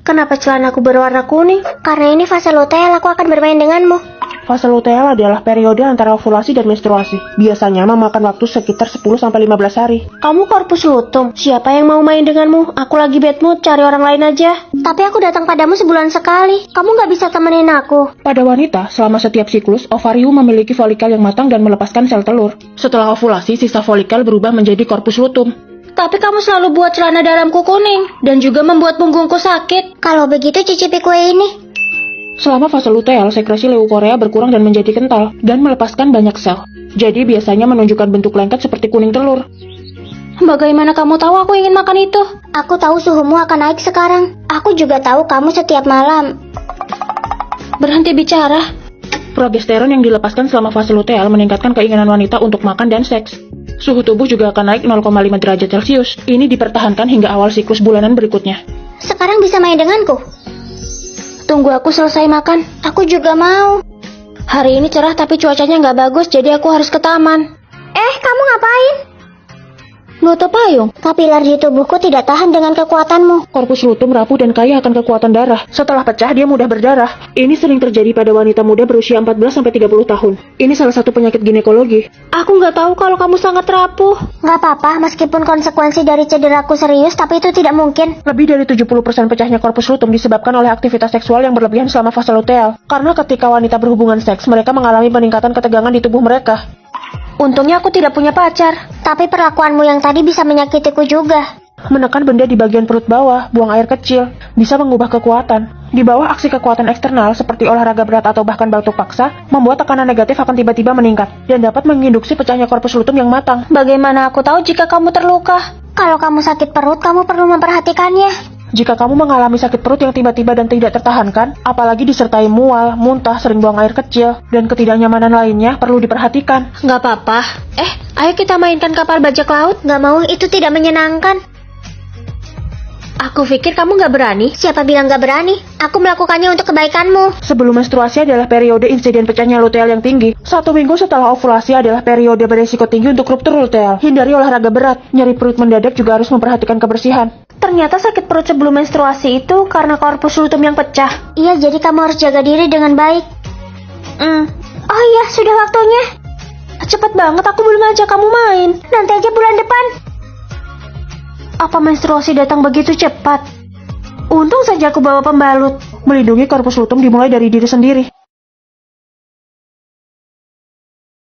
Kenapa celanaku berwarna kuning? Karena ini fase luteal, aku akan bermain denganmu. Fase luteal adalah periode antara ovulasi dan menstruasi. Biasanya memakan waktu sekitar 10-15 hari. Kamu korpus lutum. Siapa yang mau main denganmu? Aku lagi bad mood, cari orang lain aja. Tapi aku datang padamu sebulan sekali. Kamu gak bisa temenin aku. Pada wanita, selama setiap siklus, ovarium memiliki folikel yang matang dan melepaskan sel telur. Setelah ovulasi, sisa folikel berubah menjadi korpus lutum. Tapi kamu selalu buat celana dalamku kuning. Dan juga membuat punggungku sakit. Kalau begitu cicipi kue ini. Selama fase luteal, sekresi leukorea berkurang dan menjadi kental, dan melepaskan banyak sel. Jadi biasanya menunjukkan bentuk lengket seperti kuning telur. Bagaimana kamu tahu aku ingin makan itu? Aku tahu suhumu akan naik sekarang. Aku juga tahu kamu setiap malam. Berhenti bicara. Progesteron yang dilepaskan selama fase luteal meningkatkan keinginan wanita untuk makan dan seks. Suhu tubuh juga akan naik 0,5 derajat Celcius. Ini dipertahankan hingga awal siklus bulanan berikutnya. Sekarang bisa main denganku? Tunggu aku selesai makan. Aku juga mau. Hari ini cerah tapi cuacanya nggak bagus, jadi aku harus ke taman. Kamu ngapain? Nutup payung. Kapiler di tubuhku tidak tahan dengan kekuatanmu. Korpus lutum rapuh dan kaya akan kekuatan darah. Setelah pecah, dia mudah berdarah. Ini sering terjadi pada wanita muda berusia 14-30 tahun. Ini salah satu penyakit ginekologi. Aku nggak tahu kalau kamu sangat rapuh. Nggak apa-apa, meskipun konsekuensi dari cederaku serius, tapi itu tidak mungkin. Lebih dari 70% pecahnya korpus lutum disebabkan oleh aktivitas seksual yang berlebihan selama fase luteal. Karena ketika wanita berhubungan seks, mereka mengalami peningkatan ketegangan di tubuh mereka. Untungnya aku tidak punya pacar. Tapi perlakuanmu yang tadi bisa menyakitiku juga. Menekan benda di bagian perut bawah, buang air kecil, bisa mengubah kekuatan. Di bawah aksi kekuatan eksternal seperti olahraga berat atau bahkan batuk paksa, membuat tekanan negatif akan tiba-tiba meningkat dan dapat menginduksi pecahnya korpus lutum yang matang. Bagaimana aku tahu jika kamu terluka? Kalau kamu sakit perut, kamu perlu memperhatikannya. Jika kamu mengalami sakit perut yang tiba-tiba dan tidak tertahankan, apalagi disertai mual, muntah, sering buang air kecil, dan ketidaknyamanan lainnya, perlu diperhatikan. Nggak apa-apa. Ayo kita mainkan kapal bajak laut. Nggak mau, itu tidak menyenangkan. Aku pikir kamu nggak berani. Siapa bilang nggak berani? Aku melakukannya untuk kebaikanmu. Sebelum menstruasi adalah periode insiden pecahnya luteal yang tinggi. 1 minggu setelah ovulasi adalah periode beresiko tinggi untuk ruptur luteal. Hindari olahraga berat. Nyeri perut mendadak juga harus memperhatikan kebersihan. Ternyata sakit perut sebelum menstruasi itu karena korpus lutum yang pecah. Iya, jadi kamu harus jaga diri dengan baik. Oh iya, sudah waktunya. Cepet banget, aku belum ajak kamu main. Nanti aja bulan depan. Apa menstruasi datang begitu cepat? Untung saja aku bawa pembalut. Melindungi korpus lutum dimulai dari diri sendiri.